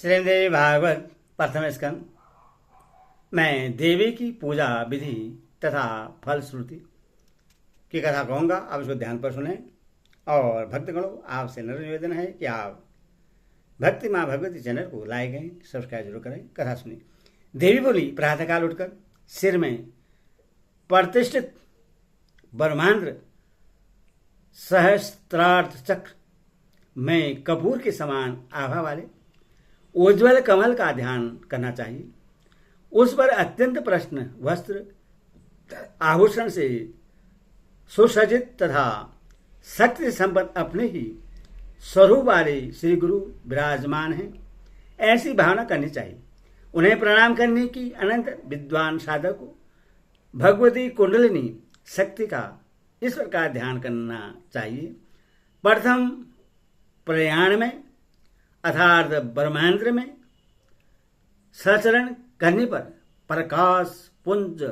श्रीदेवी भागवत प्रथम स्कंद मैं देवी की पूजा विधि तथा फल श्रुति की कथा कहूँगा। आप इसको ध्यान पर सुने। और भक्तगणों, आपसे निवेदन है कि आप भक्ति माँ भगवती चैनल को लाइक करें, सब्सक्राइब जरूर करें। कथा सुनिए। देवी बोली, प्रातःकाल उठकर सिर में प्रतिष्ठित ब्रह्मांड सहस्त्रार्थ चक्र में कपूर के समान आभा वाले उज्ज्वल कमल का ध्यान करना चाहिए। उस पर अत्यंत प्रसन्न वस्त्र आभूषण से सुसज्जित तथा शक्ति संपन्न अपने ही स्वरूप वाले श्री गुरु विराजमान हैं, ऐसी भावना करनी चाहिए। उन्हें प्रणाम करने की अनंत विद्वान साधक को भगवती कुंडलिनी शक्ति का इस प्रकार ध्यान करना चाहिए। प्रथम प्रयाण में अर्थात ब्रह्मांड में सचरण करने पर प्रकाश पुंज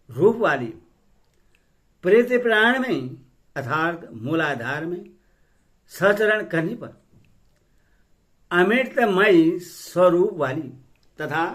रूप वाली, प्रेत प्राण में अर्थात मूलाधार में सचरण करने पर अमृतमयी स्वरूप वाली तथा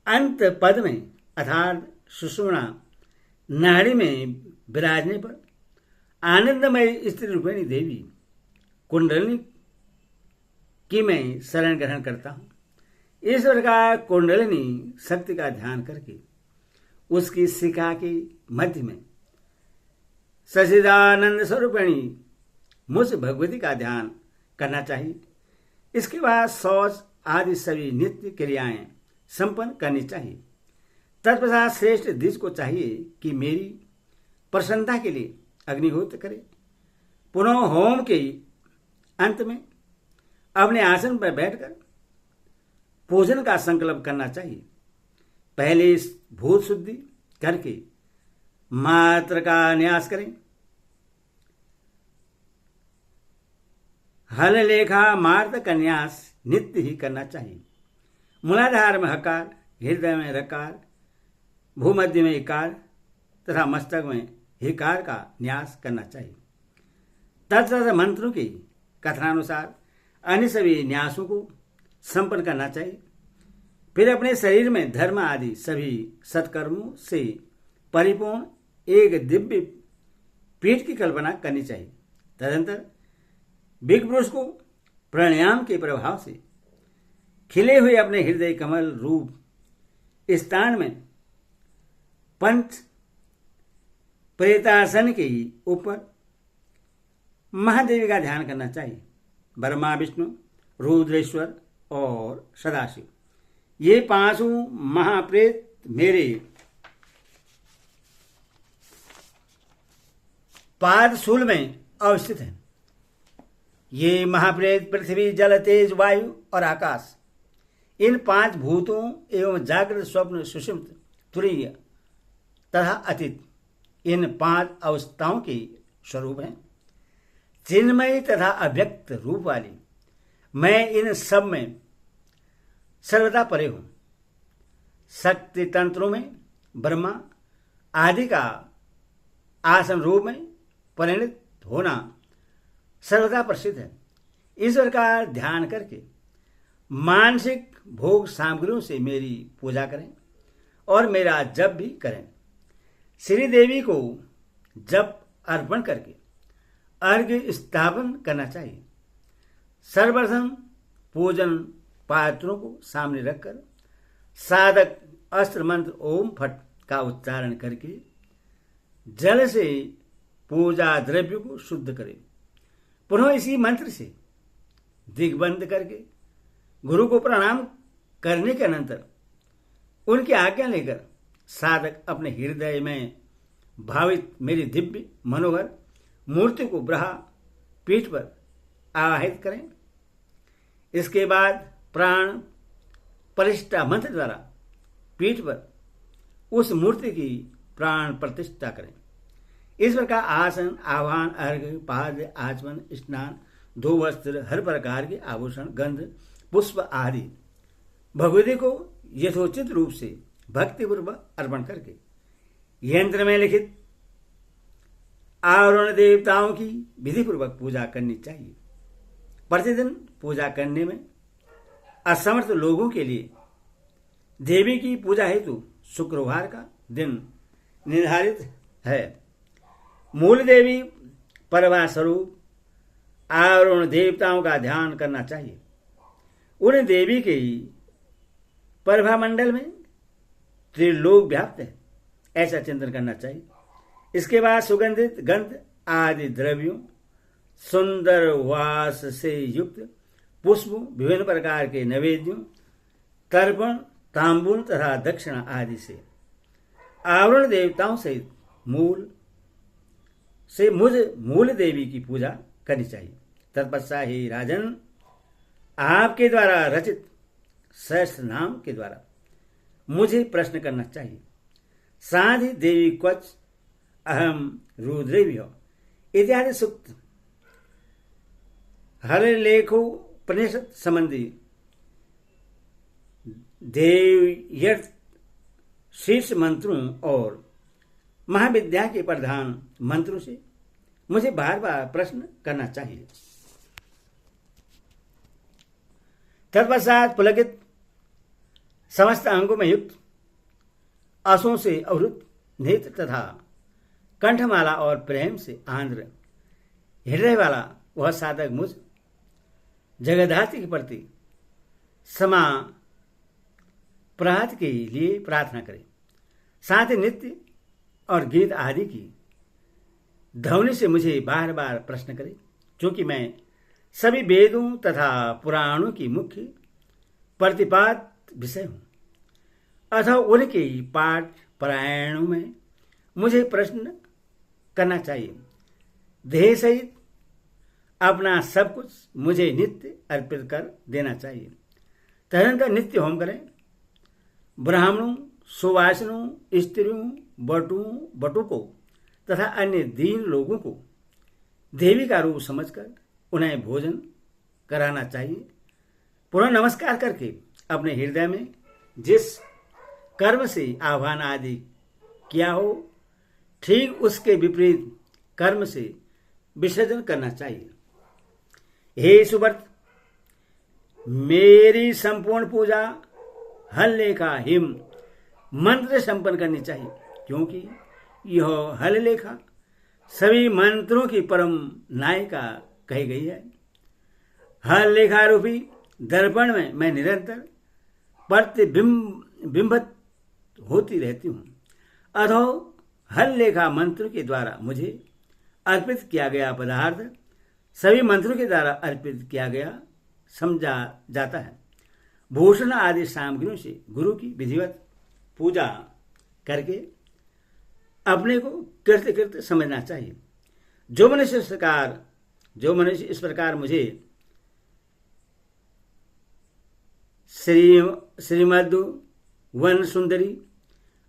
अंत पद में अर्थात सुषुम्ना नाड़ी में विराजने पर आनंदमय स्त्री रूपिणी देवी कुंडलिनी की मैं शरण ग्रहण करता हूँ। इस प्रकार कुंडलिनी शक्ति का ध्यान करके उसकी शिखा के मध्य में सच्चिदानंद स्वरूपिणी मुझ भगवती का ध्यान करना चाहिए। इसके बाद शौच आदि सभी नित्य क्रियाएं संपन्न करनी चाहिए। तत्पश्चात श्रेष्ठ द्विज को चाहिए कि मेरी प्रसन्नता के लिए अग्निहोत्र करे। पुनः होम के अंत में अपने आसन पर बैठकर पूजन का संकल्प करना चाहिए। पहले इस भूत शुद्धि करके मात्र का न्यास करें। हल लेखा मार्त का न्यास नित्य ही करना चाहिए। मूलाधार में हकार, हृदय में रकार, भूमध्य में इकार तथा मस्तक में हिकार का न्यास करना चाहिए। तत्त मंत्रों की कथनानुसार अन्य सभी न्यासों को संपन्न करना चाहिए। फिर अपने शरीर में धर्म आदि सभी सत्कर्मों से परिपूर्ण एक दिव्य पीठ की कल्पना करनी चाहिए। तदंतर बिग पुरुष को प्राणायाम के प्रभाव से खिले हुए अपने हृदय कमल रूप स्थान में पंच प्रेतासन के ऊपर महादेवी का ध्यान करना चाहिए। ब्रह्मा, विष्णु, रुद्रेश्वर और सदाशिव ये पांचों महाप्रेत मेरे पादशूल में अवस्थित हैं। ये महाप्रेत पृथ्वी, जल, तेज, वायु और आकाश, इन पांच भूतों एवं जागृत, स्वप्न, सुषुप्त, तुरीय तथा अतीत, इन पांच अवस्थाओं के स्वरूप हैं। चिन्मयी तथा अव्यक्त रूप वाली मैं इन सब में सर्वदा परे हूं। शक्ति तंत्रों में ब्रह्मा आदि का आसन रूप में परिणत होना सर्वदा प्रसिद्ध है। ईश्वर का ध्यान करके मानसिक भोग सामग्रियों से मेरी पूजा करें और मेरा जप भी करें। श्री देवी को जप अर्पण करके अर्घ्य स्थापन करना चाहिए। सर्वप्रथम पूजन पात्रों को सामने रखकर साधक अस्त्र मंत्र ओम फट का उच्चारण करके जल से पूजा द्रव्य को शुद्ध करें। पुनः इसी मंत्र से दिग्बंध करके गुरु को प्रणाम करने के अनंतर उनकी आज्ञा लेकर साधक अपने हृदय में भावित मेरी दिव्य मनोहर मूर्ति को ब्रहा पीठ पर आवाहित करें। इसके बाद प्राण प्रतिष्ठा मंत्र द्वारा पीठ पर उस मूर्ति की प्राण प्रतिष्ठा करें। इस प्रकार आसन, आह्वान, अर्घ्य, पाद्य, आचमन, स्नान, दो वस्त्र, हर प्रकार के आभूषण, गंध, पुष्प आदि भगवती को यथोचित रूप से भक्तिपूर्वक अर्पण करके यंत्र में लिखित आवरण देवताओं की विधिपूर्वक पूजा करनी चाहिए। प्रतिदिन पूजा करने में असमर्थ लोगों के लिए देवी की पूजा हेतु शुक्रवार का दिन निर्धारित है। मूल देवी परवा स्वरूप और उन देवताओं का ध्यान करना चाहिए। उन देवी के ही प्रभा मंडल में त्रिलोक व्याप्त है, ऐसा चिंतन करना चाहिए। इसके बाद सुगंधित गंध आदि द्रव्यों, सुंदर वास से युक्त पुष्प, विभिन्न प्रकार के नैवेद्यों, तर्पण, तांबूल तथा दक्षिणा आदि से आवरण देवताओं सहित मूल देवी की पूजा करनी चाहिए। तत्पश्चात ही राजन आपके द्वारा रचित श्रेष्ठ नाम के द्वारा मुझे प्रश्न करना चाहिए। साथ ही देवी क्वच अहम रुद्रेभ्यो इत्यादि सूक्त हरलेखोपनिषद संबंधी देवयर्थ शीर्ष मंत्रों और महाविद्या के प्रधान मंत्रों से मुझे बार बार प्रश्न करना चाहिए। तत्पश्चात पुलकित समस्त अंगों में युक्त आंसुओं से अवरुद्ध नेत्र तथा कंठमाला और प्रेम से आंध्र हृदय वाला वह साधक मुझ जगद्धात्री के प्रति समा प्रात के लिए प्रार्थना करे। साथ ही नृत्य और गीत आदि की ध्वनि से मुझे बार बार प्रश्न करे, क्योंकि मैं सभी वेदों तथा पुराणों की मुख्य प्रतिपाद विषय हूं, अथवा उनके ही पाठ परायणों में मुझे प्रश्न करना चाहिए। देह सहित अपना सब कुछ मुझे नित्य अर्पित कर देना चाहिए। तदनंतर नित्य होम करें। ब्राह्मणों, सुवासिनों, स्त्रियों, बटुकों तथा अन्य दीन लोगों को देवी का रूप समझकर उन्हें भोजन कराना चाहिए। पुनः नमस्कार करके अपने हृदय में जिस कर्म से आह्वान आदि किया हो, ठीक उसके विपरीत कर्म से विसर्जन करना चाहिए। हे सुव्रत, मेरी संपूर्ण पूजा हललेखा हिम मंत्र संपन्न करनी चाहिए, क्योंकि यह हललेखा सभी मंत्रों की परम नायिका कही गई है। हललेखा रूपी दर्पण में मैं निरंतर प्रतिबिंबित होती रहती हूँ। अथो हललेखा मंत्र के द्वारा मुझे अर्पित किया गया पदार्थ सभी मंत्रों के द्वारा अर्पित किया गया समझा जाता है। भूषण आदि सामग्रियों से गुरु की विधिवत पूजा करके अपने को कृत समझना चाहिए। जो मनुष्य इस प्रकार मुझे श्रीमद् वन सुंदरी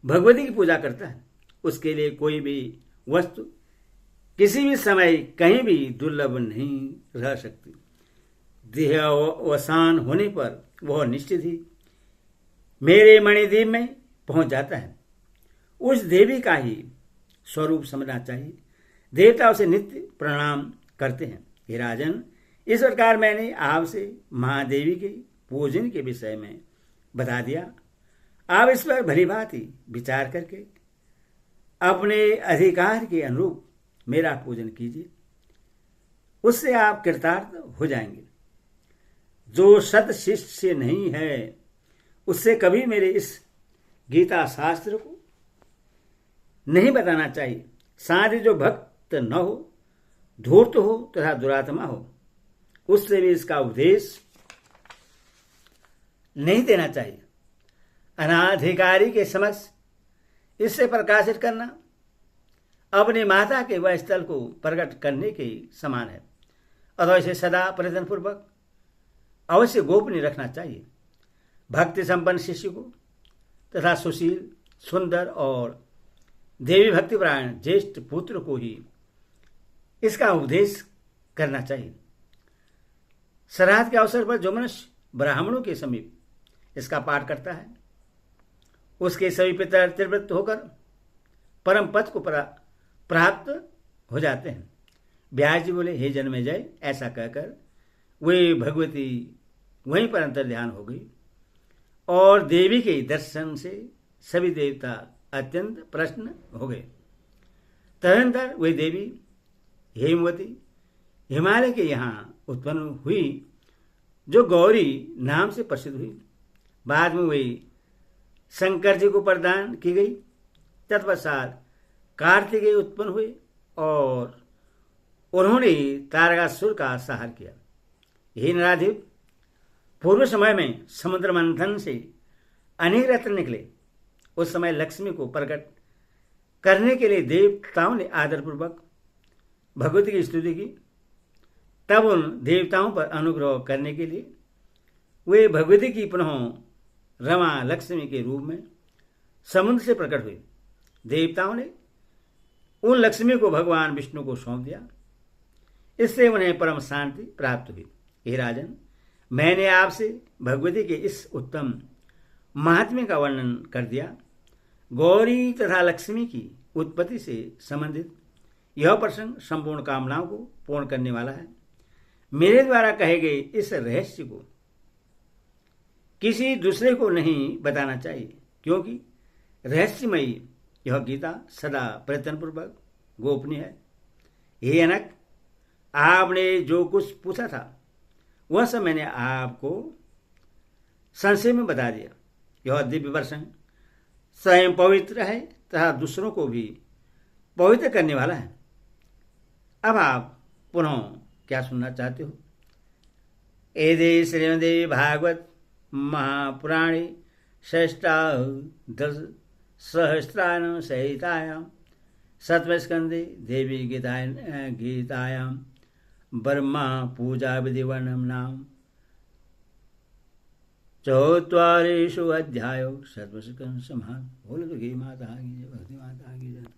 भगवती की पूजा करता है, उसके लिए कोई भी वस्तु किसी भी समय कहीं भी दुर्लभ नहीं रह सकती। देहावसान होने पर वह निश्चित ही मेरे मणिद्वीप में पहुंच जाता है। उस देवी का ही स्वरूप समझना चाहिए। देवता उसे नित्य प्रणाम करते हैं। हे राजन, इस प्रकार मैंने आपसे महादेवी के पूजन के विषय में बता दिया। आप इस पर भली भांति विचार करके अपने अधिकार के अनुरूप मेरा पूजन कीजिए, उससे आप कृतार्थ हो जाएंगे। जो सत शिष्य नहीं है उससे कभी मेरे इस गीता शास्त्र को नहीं बताना चाहिए। साथ ही जो भक्त न हो, धूर्त हो तथा दुरात्मा हो, उससे भी इसका उपदेश नहीं देना चाहिए। अनाधिकारी के समक्ष इससे प्रकाशित करना अपने माता के वह स्थल को प्रकट करने के समान है। अतः इसे सदा प्रयत्नपूर्वक अवश्य गोपनीय रखना चाहिए। भक्ति संपन्न शिष्य को तथा सुशील, सुंदर और देवी भक्तिपरायण ज्येष्ठ पुत्र को ही इसका उपदेश करना चाहिए। श्राद्ध के अवसर पर जो मनुष्य ब्राह्मणों के समीप इसका पाठ करता है, उसके सभी पितर त्रिवृत्त होकर परम पद को प्राप्त हो जाते हैं। व्यास जी बोले, हे जन्मेजय, ऐसा कहकर वे भगवती वहीं पर अंतर्ध्यान हो गई और देवी के दर्शन से सभी देवता अत्यंत प्रसन्न हो गए। तदनंतर वे देवी हेमवती हिमालय के यहाँ उत्पन्न हुई, जो गौरी नाम से प्रसिद्ध हुई। बाद में वे शंकर जी को प्रदान की गई। तत्पश्चात कार्तिकेय उत्पन्न हुए और उन्होंने तारकासुर का संहार किया। हे नराधिप, पूर्व समय में समुद्र मंथन से अनेक रत्न निकले। उस समय लक्ष्मी को प्रकट करने के लिए देवताओं ने आदरपूर्वक भगवती की स्तुति की। तब उन देवताओं पर अनुग्रह करने के लिए वे भगवती की पुनः रमा लक्ष्मी के रूप में समुद्र से प्रकट हुए। देवताओं ने उन लक्ष्मी को भगवान विष्णु को सौंप दिया। इससे उन्हें परम शांति प्राप्त हुई। हे राजन, मैंने आपसे भगवती के इस उत्तम महात्म्य का वर्णन कर दिया। गौरी तथा लक्ष्मी की उत्पत्ति से संबंधित यह प्रसंग संपूर्ण कामनाओं को पूर्ण करने वाला है। मेरे द्वारा कहे गए इस रहस्य को किसी दूसरे को नहीं बताना चाहिए, क्योंकि रहस्यमयी यह गीता सदा प्रयत्नपूर्वक गोपनीय है। हे अनक, आपने जो कुछ पूछा था वह सब मैंने आपको संक्षेप में बता दिया। यह दिव्य प्रसंग स्वयं पवित्र है तथा दूसरों को भी पवित्र करने वाला है। अब आप पुनः क्या सुनना चाहते हो? एदे श्रीमद्देवी भागवत महापुराणे षष्ठादश सहस्रायां संहितायां सप्तमस्कन्धे देवी गीतायां ब्रह्मा पूजा विधिवर्णनं नाम चौत्वारिषु अध्यायो सप्तमस्कन्ध समाप्त। बोलो तो घी माता की जय, भक्ति माता की जय।